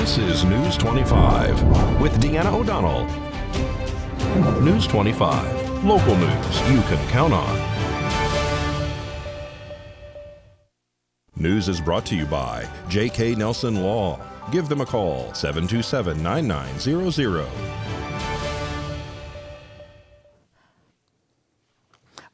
This is News 25 with Deanna O'Donnell. News 25, local news you can count on. News is brought to you by J.K. Nelson Law. Give them a call, 727-9900.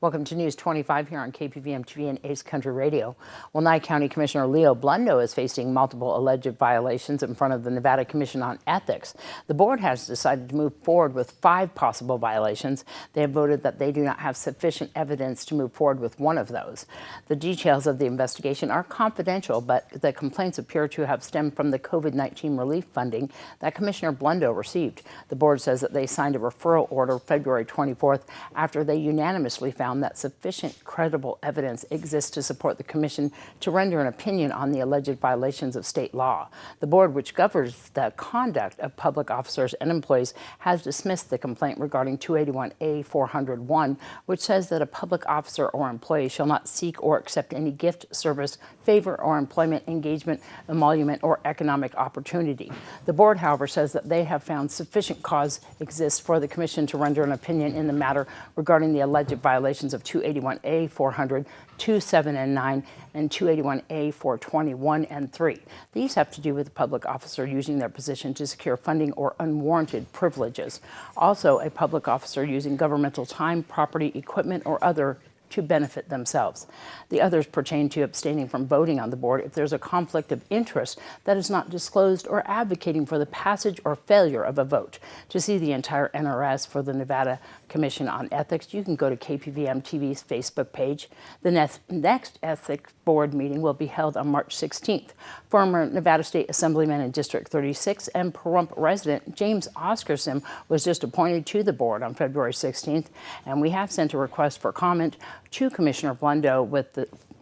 Welcome to News 25 here on KPVM TV and Ace Country Radio. Well, Nye County Commissioner Leo Blundo is facing multiple alleged violations in front of the Nevada Commission on Ethics. The board has decided to move forward with 5 possible violations. They have voted that they do not have sufficient evidence to move forward with one of those. The details of the investigation are confidential, but the complaints appear to have stemmed from the COVID-19 relief funding that Commissioner Blundo received. The board says that they signed a referral order February 24th after they unanimously found that sufficient credible evidence exists to support the commission to render an opinion on the alleged violations of state law. The board, which governs the conduct of public officers and employees, has dismissed the complaint regarding 281A-401, which says that a public officer or employee shall not seek or accept any gift, service, favor, or employment, engagement, emolument, or economic opportunity. The board, however, says that they have found sufficient cause exists for the commission to render an opinion in the matter regarding the alleged violations of 281A, 400, 27 and 9, and 281A, 421 and 3. These have to do with a public officer using their position to secure funding or unwarranted privileges. Also, a public officer using governmental time, property, equipment, or other to benefit themselves. The others pertain to abstaining from voting on the board if there's a conflict of interest that is not disclosed or advocating for the passage or failure of a vote. To see the entire NRS for the Nevada Commission on Ethics, you can go to KPVM TV's Facebook page. The next Ethics Board meeting will be held on March 16th. Former Nevada State Assemblyman in District 36 and Pahrump resident James Oscarson was just appointed to the board on February 16th, and we have sent a request for comment to Commissioner Blundo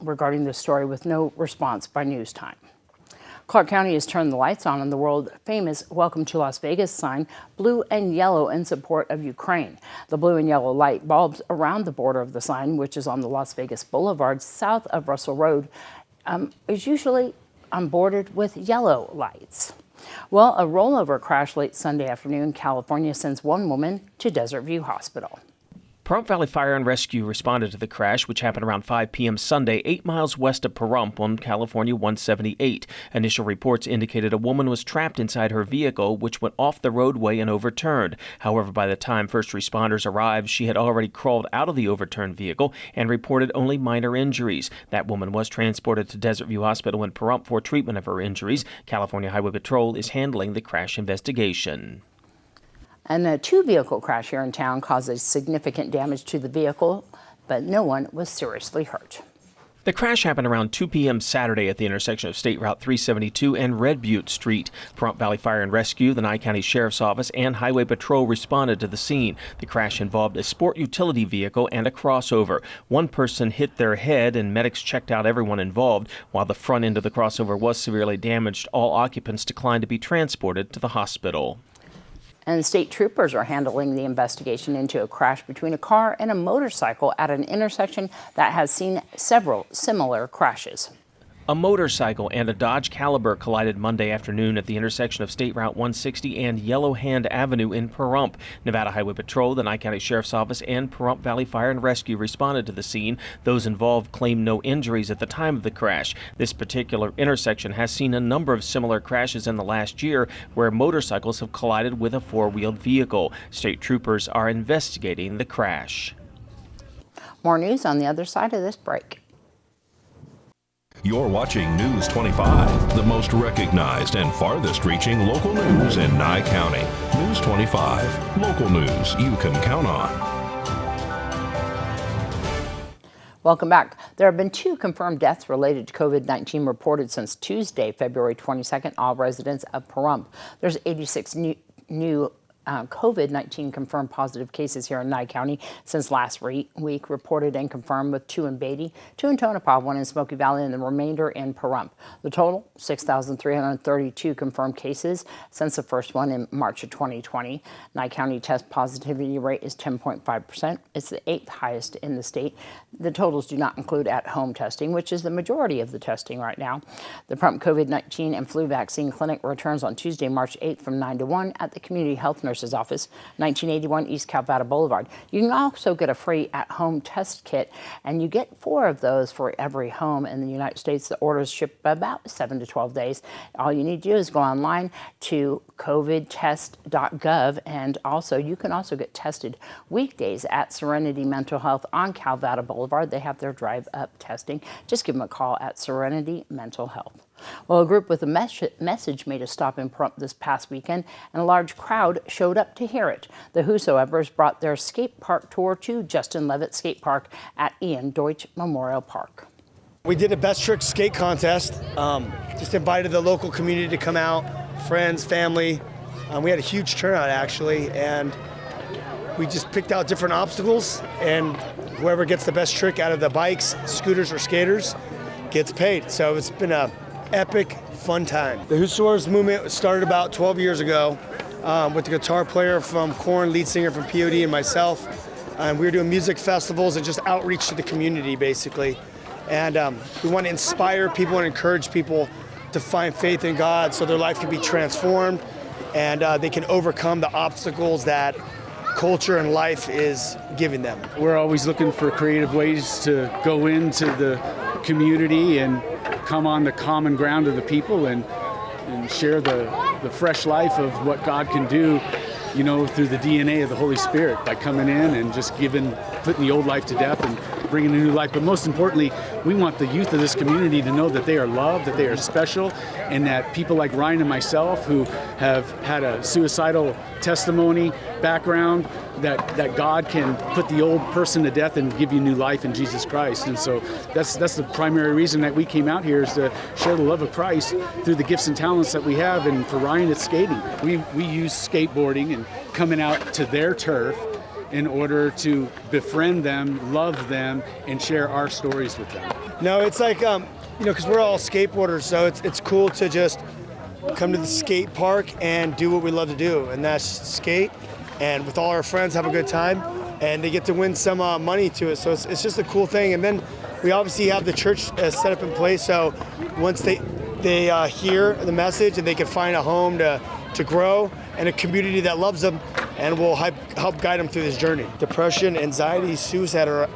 regarding this story with no response by news time. Clark County has turned the lights on the world-famous Welcome to Las Vegas sign, blue and yellow, in support of Ukraine. The blue and yellow light bulbs around the border of the sign, which is on the Las Vegas Boulevard south of Russell Road, is usually bordered with yellow lights. Well, a rollover crash late Sunday afternoon in California sends one woman to Desert View Hospital. Pahrump Valley Fire and Rescue responded to the crash, which happened around 5 p.m. Sunday, 8 miles west of Pahrump on California 178. Initial reports indicated a woman was trapped inside her vehicle, which went off the roadway and overturned. However, by the time first responders arrived, she had already crawled out of the overturned vehicle and reported only minor injuries. That woman was transported to Desert View Hospital in Pahrump for treatment of her injuries. California Highway Patrol is handling the crash investigation. And a 2-vehicle crash here in town causes significant damage to the vehicle, but no one was seriously hurt. The crash happened around 2 p.m. Saturday at the intersection of State Route 372 and Red Butte Street. Pahrump Valley Fire and Rescue, the Nye County Sheriff's Office, and Highway Patrol responded to the scene. The crash involved a sport utility vehicle and a crossover. One person hit their head, and medics checked out everyone involved. While the front end of the crossover was severely damaged, all occupants declined to be transported to the hospital. And state troopers are handling the investigation into a crash between a car and a motorcycle at an intersection that has seen several similar crashes. A motorcycle and a Dodge Caliber collided Monday afternoon at the intersection of State Route 160 and Yellow Hand Avenue in Pahrump. Nevada Highway Patrol, the Nye County Sheriff's Office, and Pahrump Valley Fire and Rescue responded to the scene. Those involved claimed no injuries at the time of the crash. This particular intersection has seen a number of similar crashes in the last year where motorcycles have collided with a 4-wheeled vehicle. State troopers are investigating the crash. More news on the other side of this break. You're watching News 25, the most recognized and farthest reaching local news in Nye County. News 25, local news you can count on. Welcome back. There have been 2 confirmed deaths related to COVID-19 reported since Tuesday, February 22nd, all residents of Pahrump. There's 86 new COVID-19 confirmed positive cases here in Nye County since last week, reported and confirmed with 2 in Beatty, 2 in Tonopah, 1 in Smoky Valley, and the remainder in Pahrump. The total, 6,332 confirmed cases since the first one in March of 2020. Nye County test positivity rate is 10.5%. It's the 8th highest in the state. The totals do not include at-home testing, which is the majority of the testing right now. The Pahrump COVID-19 and flu vaccine clinic returns on Tuesday, March 8th from 9 to 1 at the Community Health Nurse's Office, 1981 East Calvada Boulevard. You can also get a free at-home test kit, and you get 4 of those for every home in the United States. The orders ship about 7 to 12 days. All you need to do is go online to covidtest.gov, and you can also get tested weekdays at Serenity Mental Health on Calvada Boulevard. They have their drive-up testing. Just give them a call at Serenity Mental Health. Well, a group with a message made a stop in Pahrump this past weekend, and a large crowd showed up to hear it. The Whosoevers brought their skate park tour to Justin Levitt Skate Park at Ian Deutsch Memorial Park. We did a best trick skate contest. Just invited the local community to come out, friends, family. We had a huge turnout actually, and we just picked out different obstacles, and whoever gets the best trick out of the bikes, scooters, or skaters gets paid. So it's been a epic, fun time. The Whosoevers movement started about 12 years ago with the guitar player from Korn, lead singer from POD, and myself. We were doing music festivals and just outreach to the community, basically. And we want to inspire people and encourage people to find faith in God so their life can be transformed and they can overcome the obstacles that culture and life is giving them. We're always looking for creative ways to go into the community and come on the common ground of the people and share the fresh life of what God can do, you know, through the DNA of the Holy Spirit by coming in and just putting the old life to death and bringing a new life. But most importantly, we want the youth of this community to know that they are loved, that they are special, and that people like Ryan and myself who have had a suicidal testimony background, that God can put the old person to death and give you new life in Jesus Christ. And so that's the primary reason that we came out here, is to share the love of Christ through the gifts and talents that we have. And for Ryan, it's skating. We use skateboarding and coming out to their turf in order to befriend them, love them, and share our stories with them. No, it's like, because we're all skateboarders, so it's cool to just come to the skate park and do what we love to do, and that's skate, and with all our friends have a good time, and they get to win some money to it, so it's just a cool thing. And then we obviously have the church set up in place, so once they hear the message and they can find a home to grow and a community that loves them and will help guide them through this journey. Depression, anxiety, suicide are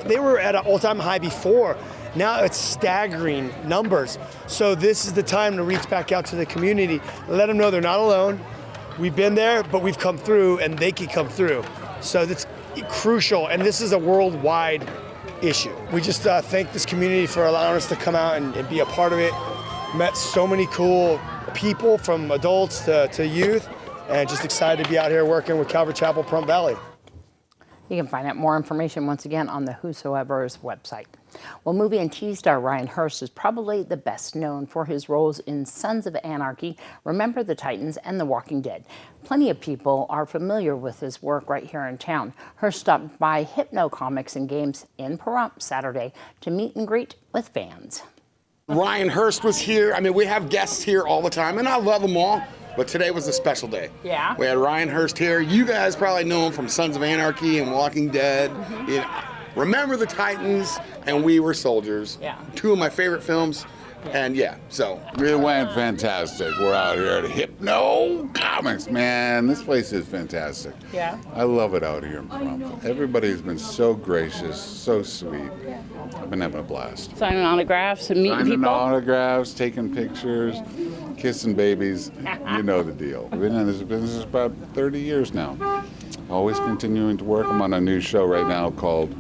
they were at an all-time high before. Now it's staggering numbers. So this is the time to reach back out to the community, let them know they're not alone. We've been there, but we've come through, and they can come through. So that's crucial, and this is a worldwide issue. We just thank this community for allowing us to come out and be a part of it. Met so many cool people, from adults to youth, and just excited to be out here working with Calvary Chapel, Pahrump Valley. You can find out more information once again on the Whosoevers website. Well, movie and TV star Ryan Hurst is probably the best known for his roles in Sons of Anarchy, Remember the Titans, and The Walking Dead. Plenty of people are familiar with his work right here in town. Hurst stopped by Hypno Comics and Games in Pahrump Saturday to meet and greet with fans. Ryan Hurst was here. I mean, we have guests here all the time, and I love them all. But today was a special day. Yeah. We had Ryan Hurst here. You guys probably know him from Sons of Anarchy and Walking Dead. Mm-hmm. You know, Remember the Titans and We Were Soldiers. Yeah. 2 of my favorite films. And yeah, so. It went fantastic. We're out here at Hypno Comics, man. This place is fantastic. Yeah. I love it out here in Pahrump. Everybody's been so gracious, so sweet. I've been having a blast. Signing autographs and meeting Signing people. autographs, taking pictures, kissing babies. You know the deal. I've been in this business about 30 years now. Always continuing to work. I'm on a new show right now called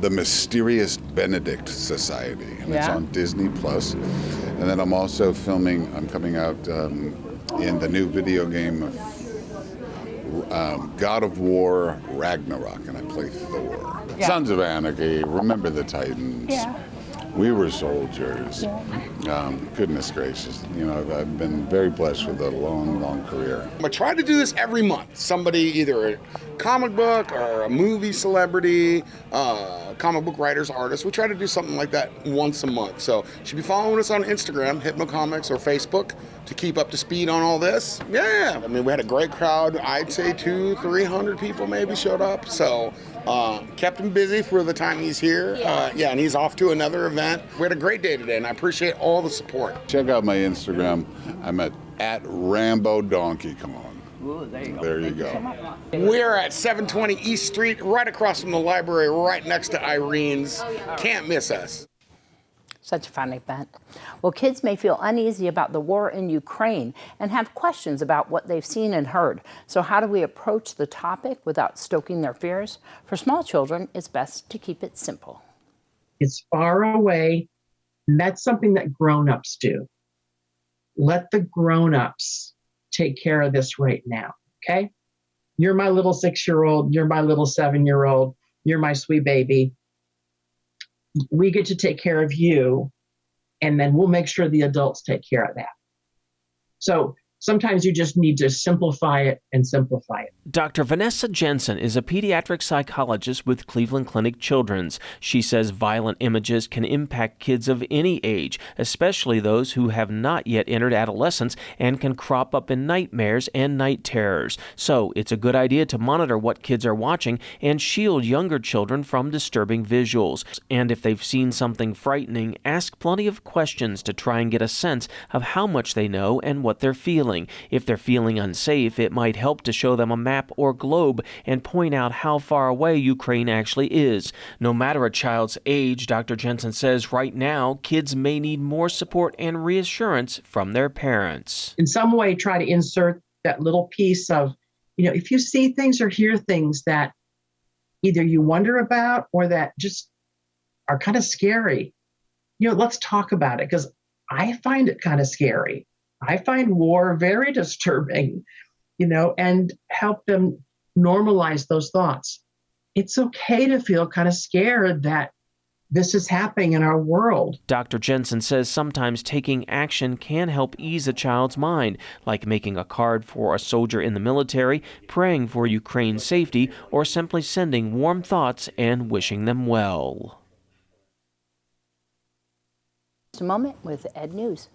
The Mysterious Benedict Society, and it's on Disney Plus. And then I'm also filming, I'm coming out in the new video game God of War Ragnarok, and I play Thor. Yeah. Sons of Anarchy, Remember the Titans. Yeah. We were soldiers. Goodness gracious. You know, I've been very blessed with a long, long career. I try to do this every month. Somebody, either a comic book or a movie celebrity, comic book writers, artists. We try to do something like that once a month. So you should be following us on Instagram, Hypno Comics, or Facebook to keep up to speed on all this. Yeah, I mean, we had a great crowd. I'd say 200-300 people maybe showed up. So kept him busy for the time he's here. Yeah, and he's off to another event. We had a great day today, and I appreciate all the support. Check out my Instagram. I'm at Rambo Donkey. Come on. Ooh, there you go. There you go. We're at 720 East Street, right across from the library, right next to Irene's. Can't miss us. Such a fun event. Well, kids may feel uneasy about the war in Ukraine and have questions about what they've seen and heard. So how do we approach the topic without stoking their fears? For small children, it's best to keep it simple. It's far away, and that's something that grown-ups do. Let the grown-ups take care of this right now, okay? You're my little 6-year-old, you're my little 7-year-old, you're my sweet baby. We get to take care of you, and then we'll make sure the adults take care of that. So sometimes you just need to simplify it and simplify it. Dr. Vanessa Jensen is a pediatric psychologist with Cleveland Clinic Children's. She says violent images can impact kids of any age, especially those who have not yet entered adolescence, and can crop up in nightmares and night terrors. So it's a good idea to monitor what kids are watching and shield younger children from disturbing visuals. And if they've seen something frightening, ask plenty of questions to try and get a sense of how much they know and what they're feeling. If they're feeling unsafe, it might help to show them a map or globe and point out how far away Ukraine actually is. No matter a child's age, Dr. Jensen says right now, kids may need more support and reassurance from their parents. In some way, try to insert that little piece of, if you see things or hear things that either you wonder about or that just are kind of scary, let's talk about it, because I find it kind of scary. I find war very disturbing, and help them normalize those thoughts. It's okay to feel kind of scared that this is happening in our world. Dr. Jensen says sometimes taking action can help ease a child's mind, like making a card for a soldier in the military, praying for Ukraine's safety, or simply sending warm thoughts and wishing them well. Just a moment with Ed News.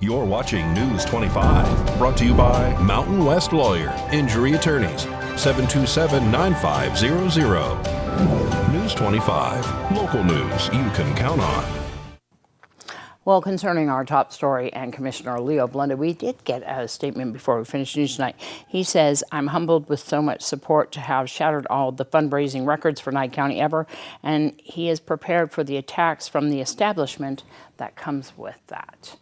You're watching News 25, brought to you by Mountain West Lawyer, Injury Attorneys, 727-9500. News 25, local news you can count on. Well, concerning our top story and Commissioner Leo Blundo, we did get a statement before we finished news tonight. He says, I'm humbled with so much support to have shattered all the fundraising records for Nye County ever, and he is prepared for the attacks from the establishment that comes with that.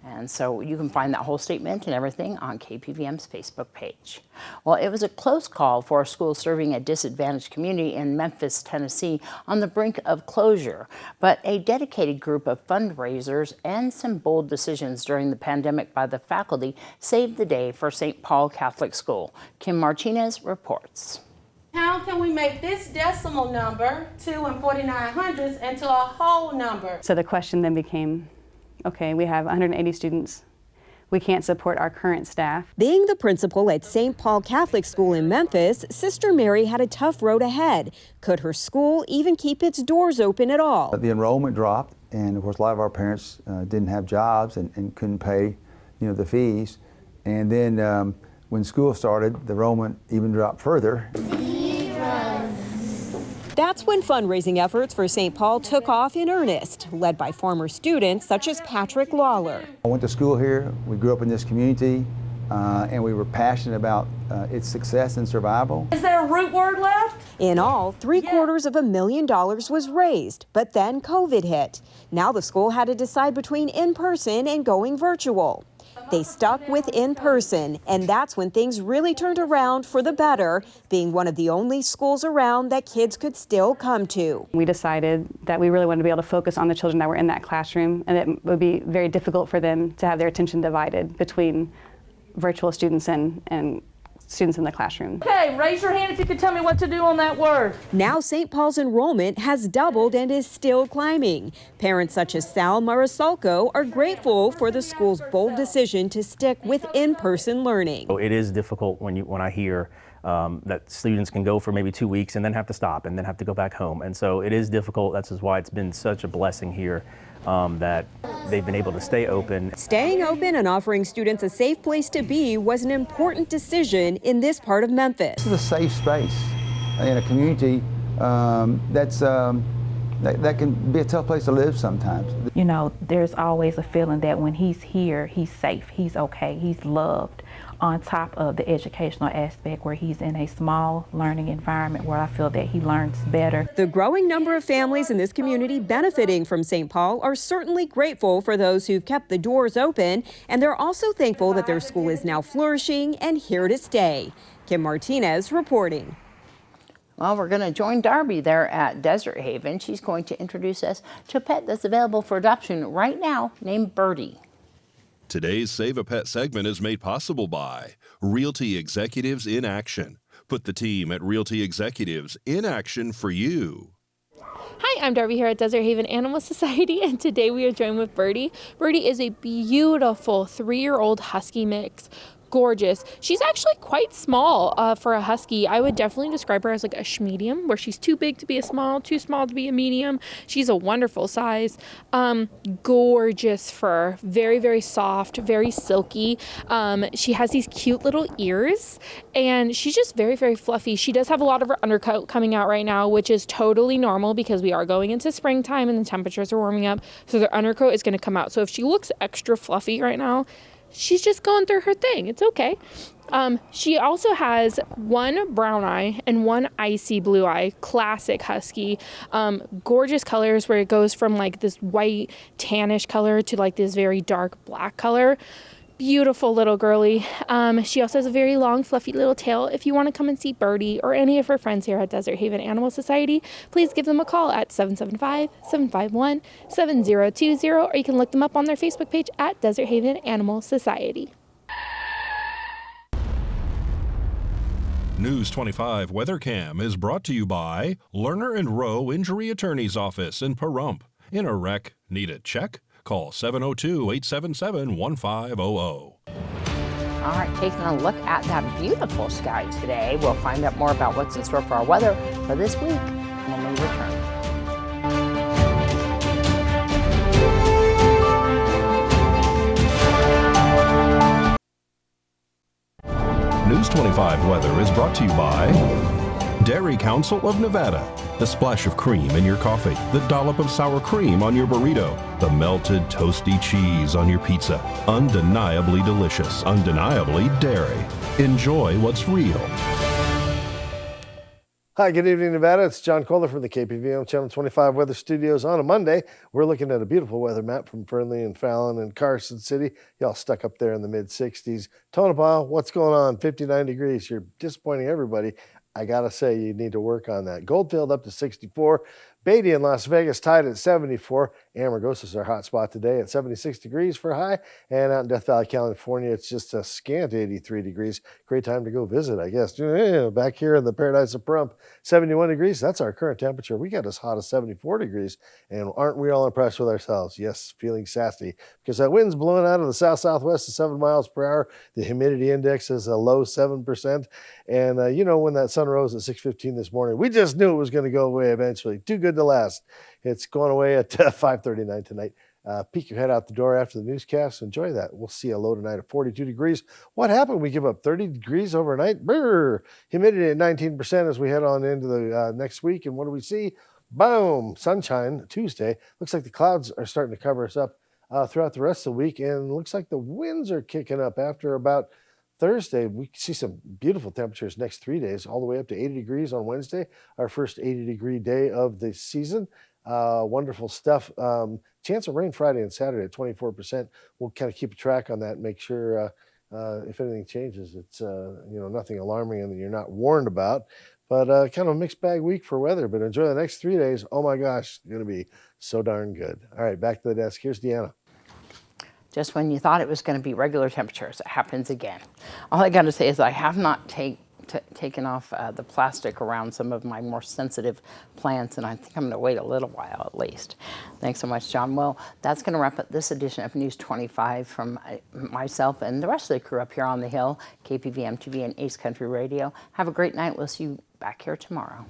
And so you can find that whole statement and everything on KPVM's Facebook page. Well, it was a close call for a school serving a disadvantaged community in Memphis, Tennessee, on the brink of closure. But a dedicated group of fundraisers and some bold decisions during the pandemic by the faculty saved the day for St. Paul Catholic School. Kim Martinez reports. How can we make this decimal number, 2 49/100ths, into a whole number? So the question then became, okay, we have 180 students. We can't support our current staff. Being the principal at St. Paul Catholic School in Memphis, Sister Mary had a tough road ahead. Could her school even keep its doors open at all? The enrollment dropped, and of course a lot of our parents didn't have jobs and couldn't pay, the fees. And then when school started, the enrollment even dropped further. That's when fundraising efforts for St. Paul took off in earnest, led by former students such as Patrick Lawler. I went to school here, we grew up in this community, and we were passionate about its success and survival. Is there a root word left? In all, $750,000 was raised, but then COVID hit. Now the school had to decide between in-person and going virtual. They stuck with in-person, and that's when things really turned around for the better, being one of the only schools around that kids could still come to. We decided that we really wanted to be able to focus on the children that were in that classroom, and it would be very difficult for them to have their attention divided between virtual students and students in the classroom. Okay, raise your hand if you can tell me what to do on that word. Now St. Paul's enrollment has doubled and is still climbing. Parents such as Sal Marasalco are grateful for the school's bold decision to stick with in-person learning. It is difficult when I hear that students can go for maybe 2 weeks and then have to stop and then have to go back home. And so it is difficult. That's just why it's been such a blessing here that they've been able to stay open. Staying open and offering students a safe place to be was an important decision in this part of Memphis. This is a safe space in a community that can be a tough place to live sometimes. You know, there's always a feeling that when he's here, he's safe, he's okay, he's loved, on top of the educational aspect where he's in a small learning environment where I feel that he learns better. The growing number of families in this community benefiting from St. Paul are certainly grateful for those who've kept the doors open, and they're also thankful that their school is now flourishing and here to stay. Kim Martinez reporting. Well, we're going to join Darby there at Desert Haven. She's going to introduce us to a pet that's available for adoption right now named Birdie. Today's Save a Pet segment is made possible by Realty Executives in Action. Put the team at Realty Executives in action for you. Hi, I'm Darby here at Desert Haven Animal Society, and today we are joined with Birdie. Birdie is a beautiful 3-year-old husky mix. Gorgeous. She's actually quite small for a husky. I would definitely describe her as like a schmedium, where she's too big to be a small, too small to be a medium. She's a wonderful size. Gorgeous fur, very, very soft, very silky. She has these cute little ears, and she's just very, very fluffy. She does have a lot of her undercoat coming out right now, which is totally normal because we are going into springtime and the temperatures are warming up, so their undercoat is going to come out. So if she looks extra fluffy right now, she's just going through her thing. It's okay. She also has one brown eye and one icy blue eye, classic husky. Gorgeous colors where it goes from like this white tannish color to like this very dark black color. Beautiful little girly. She also has a very long, fluffy little tail. If you want to come and see Birdie or any of her friends here at Desert Haven Animal Society, please give them a call at 775-751-7020, or you can look them up on their Facebook page at Desert Haven Animal Society. News 25 Weather Cam is brought to you by Lerner and Rowe Injury Attorney's Office in Pahrump. In a wreck, need a check? Call 702-877-1500. All right, taking a look at that beautiful sky today. We'll find out more about what's in store for our weather for this week when we return. News 25 weather is brought to you by Dairy Council of Nevada. The splash of cream in your coffee, the dollop of sour cream on your burrito, the melted toasty cheese on your pizza. Undeniably delicious, undeniably dairy. Enjoy what's real. Hi, good evening, Nevada. It's John Kohler from the KPVM Channel 25 Weather Studios. On a Monday, we're looking at a beautiful weather map from Fernley and Fallon and Carson City. Y'all stuck up there in the mid-60s. Tonopah, what's going on? 59 degrees. You're disappointing everybody. I got to say, you need to work on that. Goldfield up to 64. Beatty in Las Vegas tied at 74. Amargosa is our hot spot today at 76 degrees for a high. And out in Death Valley, California, it's just a scant 83 degrees. Great time to go visit, I guess. Back here in the Paradise of Pahrump, 71 degrees. That's our current temperature. We got as hot as 74 degrees. And aren't we all impressed with ourselves? Yes, feeling sassy. Because that wind's blowing out of the south-southwest at 7 miles per hour. The humidity index is a low 7%. And when that sun rose at 6:15 this morning, we just knew it was going to go away eventually. Too good to last. It's going away at 5:39 tonight. Peek your head out the door after the newscast. Enjoy that. We'll see a low tonight of 42 degrees. What happened? We give up 30 degrees overnight. Brr. Humidity at 19% as we head on into the next week. And what do we see? Boom. Sunshine Tuesday. Looks like the clouds are starting to cover us up throughout the rest of the week. And looks like the winds are kicking up after about Thursday. We see some beautiful temperatures next 3 days, all the way up to 80 degrees on Wednesday, our first 80-degree day of the season. Wonderful stuff. Chance of rain Friday and Saturday at 24%. We'll kind of keep a track on that and make sure if anything changes, it's nothing alarming and that you're not warned about. But kind of a mixed bag week for weather. But enjoy the next 3 days. Oh my gosh, it's going to be so darn good. All right, back to the desk. Here's Deanna. Just when you thought it was going to be regular temperatures, it happens again. All I got to say is I have not taken off the plastic around some of my more sensitive plants, and I think I'm going to wait a little while at least. Thanks so much, John. Well, that's going to wrap up this edition of News 25 from myself and the rest of the crew up here on the Hill, KPVM TV and Ace Country Radio. Have a great night. We'll see you back here tomorrow.